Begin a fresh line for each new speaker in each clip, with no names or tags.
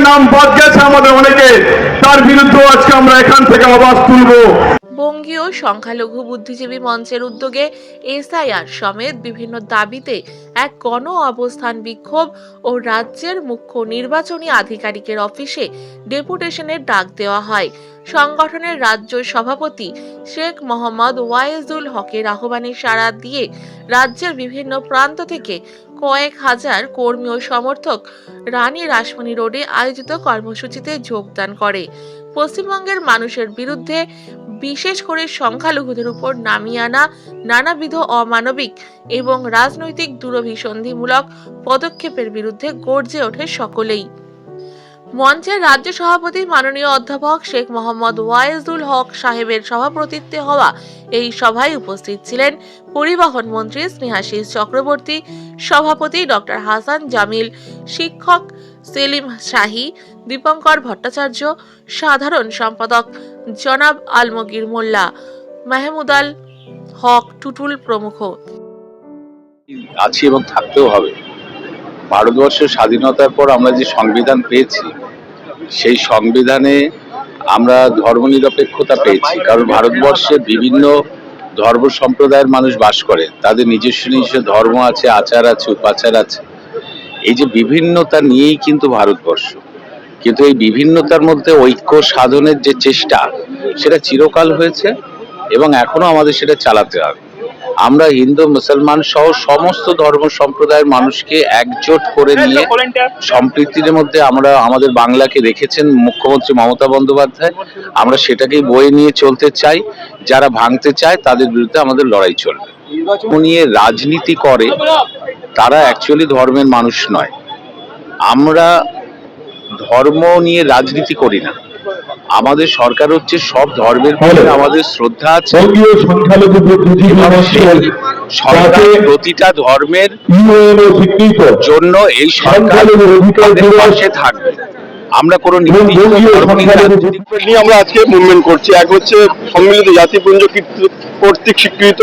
নাম বাদ গেছে আমাদের অনেকে, তার বিরুদ্ধে আজকে আমরা এখান থেকে আওয়াজ তুলব।
বঙ্গীয় সংখ্যালঘু বুদ্ধিজীবী মঞ্চের উদ্যোগে এসআইআর সমেত বিভিন্ন দাবিতে এক গণ অবস্থান বিক্ষোভ ও রাজ্যের মুখ্য নির্বাচনী আধিকারিকের অফিসে ডেপুটেশনের ডাক দেওয়া হয়। সংগঠনের রাজ্য সভাপতি শেখ মোহাম্মদ ওয়াইজুল হকের আহ্বানে সাড়া দিয়ে রাজ্যের বিভিন্ন প্রান্ত থেকে কয়েক হাজার কর্মী ও সমর্থক রানী রাসমণি রোডে আয়োজিত কর্মসূচিতে যোগদান করে। পশ্চিমবঙ্গের মানুষের বিরুদ্ধে, বিশেষ করে সংখ্যালঘুদের উপর নামিয়ে আনা নানাবিধ অমানবিক এবং রাজনৈতিক দূরভিসন্ধিমূলক পদক্ষেপের বিরুদ্ধে গর্জে ওঠে সকলেই। মঞ্চের রাজ্য সভাপতি মাননীয় অধ্যাপক শেখ মোহাম্মদ ওয়াইজুল হক সাহেবের সভাপতিত্বে হওয়া এই সভায় উপস্থিত ছিলেন পরিবহন মন্ত্রী স্নেহাশিস চক্রবর্তী, সভাপতি ডক্টর হাসান জামিল, শিক্ষক সেলিম শাহী, দীপঙ্কর ভট্টাচার্য, সাধারণ সম্পাদক জনাব আলমগীর মোল্লা, মাহমুদাল হক টুটুল প্রমুখ।
আছি এবং থাকতেও হবে। ভারতবর্ষের স্বাধীনতার পর আমরা যে সংবিধান পেয়েছি, সেই সংবিধানে আমরা ধর্মনিরপেক্ষতা পেয়েছি, কারণ ভারতবর্ষে বিভিন্ন ধর্ম সম্প্রদায়ের মানুষ বাস করে, তাদের নিজস্ব নিজস্ব ধর্ম আছে, আচার আছে, উপাচার আছে। এই যে বিভিন্নতা নিয়েই কিন্তু ভারতবর্ষ, কিন্তু এই বিভিন্নতার মধ্যে ঐক্য সাধনের যে চেষ্টা, সেটা চিরকাল হয়েছে এবং এখনো আমাদের সেটা চালাতে হবে। আমরা হিন্দু মুসলমান সহ সমস্ত ধর্ম সম্প্রদায়ের মানুষকে একজোট করে নিয়ে সম্প্রীতির মধ্যে আমরা আমাদের বাংলাকে রেখেছেন মুখ্যমন্ত্রী মমতা বন্দ্যোপাধ্যায়। আমরা সেটাকেই বয়ে নিয়ে চলতে চাই। যারা ভাঙতে চায় তাদের বিরুদ্ধে আমাদের লড়াই চলবে। নিয়ে রাজনীতি করে তারা অ্যাকচুয়ালি ধর্মের মানুষ নয়। আমরা ধর্ম নিয়ে রাজনীতি করি না। আমাদের সরকার হচ্ছে সব ধর্মের প্রতি আমাদের শ্রদ্ধা আছে। সরকার প্রতিটা ধর্মের জন্য এই সরকার পাশে থাকবে। আমরা কোনো
নিয়ে আমরা আজকে মুভমেন্ট করছি। এক হচ্ছে সম্মিলিত জাতিপুঞ্জ কর্তৃক স্বীকৃত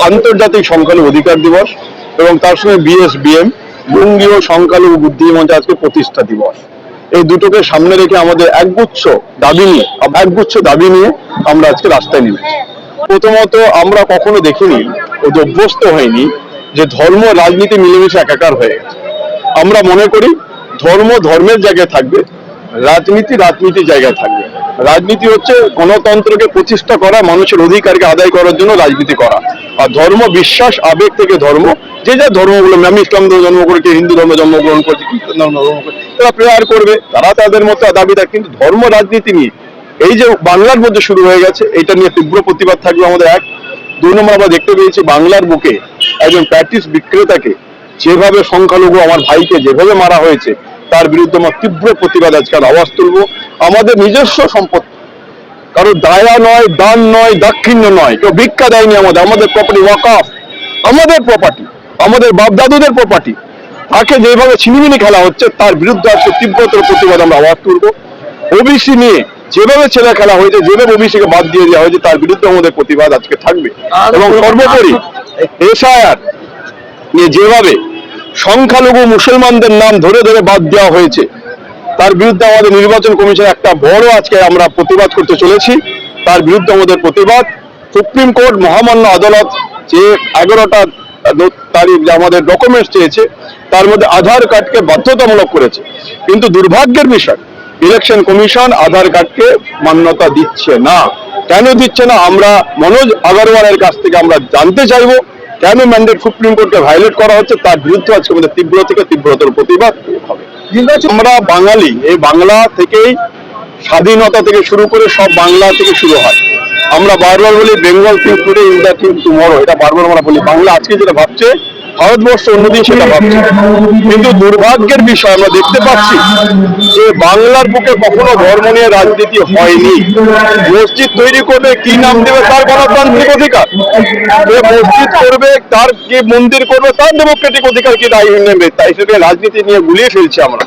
আন্তর্জাতিক সংখ্যালঘু অধিকার দিবস এবং তার সঙ্গে বিএসবিএম বঙ্গীয় সংখ্যালঘু বুদ্ধিজীবী মঞ্চ আজকে প্রতিষ্ঠা দিবস। এই দুটোকে সামনে রেখে আমাদের একগুচ্ছ দাবি নিয়ে আমরা আজকে রাস্তায় নেমেছি। প্রথমত, আমরা কখনো দেখিনি, অভ্যস্ত হয়নি যে ধর্ম রাজনীতি মিলেমিশে একাকার হয়ে গেছে। আমরা মনে করি ধর্ম ধর্মের জায়গায় থাকবে, রাজনীতি রাজনীতির জায়গায় থাকবে। রাজনীতি হচ্ছে গণতন্ত্রকে প্রতিষ্ঠা করা, মানুষের অধিকারকে আদায় করার জন্য রাজনীতি করা। আর ধর্ম বিশ্বাস, আবেগ থেকে ধর্ম। যে যা ধর্মগুলো, আমি ইসলাম ধর্ম জন্ম করেছি, হিন্দু ধর্মে জন্মগ্রহণ করেছি, খ্রিস্টান ধর্ম জন্ম করেছি, তারা প্রেয়ার করবে, তারা তাদের মতো দাবি থাকে। কিন্তু ধর্ম রাজনীতি নিয়ে এই যে বাংলার মধ্যে শুরু হয়ে গেছে, এটা নিয়ে তীব্র প্রতিবাদ থাকবে আমাদের। এক, দুই নম্বর, আমরা দেখতে পেয়েছি বাংলার বুকে একজন প্যাটিস বিক্রেতাকে যেভাবে সংখ্যালঘু আমার ভাইকে যেভাবে মারা হয়েছে, তার বিরুদ্ধে আমার তীব্র প্রতিবাদ আজকে আওয়াজ তুলবো। আমাদের নিজস্ব সম্পত্তি, কারো দায়া নয়, দান নয়, দাক্ষিণ্য নয়, কেউ ভিক্ষা দেয়নি। আমাদের প্রপার্টি ওয়াকফ, আমাদের প্রপার্টি, আমাদের বাপদাদুদের প্রপার্টি, তাকে যেভাবে ছিনিমিনি খেলা হচ্ছে, তার বিরুদ্ধে আজকে তীব্রতর প্রতিবাদ আমরা আওয়াজ তুলবো। ওবিসি নিয়ে যেভাবে ছেলে খেলা হয়েছে, যেভাবে ওবিসিকে বাদ দিয়ে দেওয়া হয়েছে, তার বিরুদ্ধে আমাদের প্রতিবাদ আজকে থাকবে। এবং সর্বোপরি এসআইআর নিয়ে যেভাবে সংখ্যালঘু মুসলমানদের নাম ধরে ধরে বাদ দেওয়া হয়েছে, তার বিরুদ্ধে আমাদের নির্বাচন কমিশন একটা বড় আজকে আমরা প্রতিবাদ করতে চলেছি। তার বিরুদ্ধে আমাদের প্রতিবাদ। সুপ্রিম কোর্ট মহামান্য আদালত যে 11টা তারিখ যে আমাদের ডকুমেন্টস চেয়েছে, তার মধ্যে আধার কার্ডকে বাধ্যতামূলক করেছে, কিন্তু দুর্ভাগ্যের বিষয় ইলেকশন কমিশন আধার কার্ডকে মান্যতা দিচ্ছে না। কেন দিচ্ছে না, আমরা মনোজ আগরওয়ালের কাছ থেকে আমরা জানতে চাইবো কেন ম্যান্ডেট সুপ্রিম কোর্টকে ভায়োলেট করা হচ্ছে। তার বিরুদ্ধে আজকে আমাদের তীব্র থেকে তীব্রতর প্রতিবাদ হবে। আমরা বাঙালি, এই বাংলা থেকেই স্বাধীনতা থেকে শুরু করে সব বাংলা থেকে শুরু হয়। আমরা বারবার বলি Bengal think today, India think tomorrow, এটা বারবার আমরা বলি। বাংলা আজকে যেটা ভাবছে, ভারতবর্ষ অন্যদিন সেটা ভাবছে। কিন্তু দুর্ভাগ্যের বিষয় আমরা দেখতে পাচ্ছি যে বাংলার বুকে কখনো ধর্ম নিয়ে রাজনীতি হয়নি। মসজিদ তৈরি করবে, কি নাম দেবে তার গণতান্ত্রিক অধিকার, মসজিদ করবে, তার কি মন্দির করবে তার ডেমোক্রেটিক অধিকার, কি তাই নেবে, তাই সেটা রাজনীতি নিয়ে গুলিয়ে ফেলছি আমরা।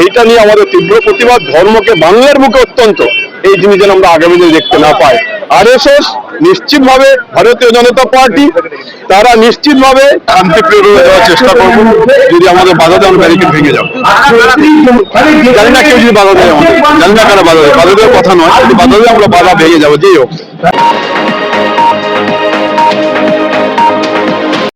এইটা নিয়ে আমাদের তীব্র প্রতিবাদ। ধর্মকে বাংলার বুকে অত্যন্ত এই জিনিস যেন আমরা আগামী দিনে দেখতে না পাই। আরএসএস নিশ্চিতভাবে, ভারতীয় জনতা পার্টি তারা নিশ্চিতভাবে শান্তিপ্রিয় দেওয়ার চেষ্টা করবো। যদি আমাদের বাধা দেওয়ার ব্যারিকেড ভেঙে যাবে, জানি না কেউ যদি বাধা দেয়, আমাদের জানি না কারা বাধা দেয়, বাধা দেওয়ার কথা নয়, যদি বাধা দেয় আমরা বাধা ভেঙে যাবো যেই হোক।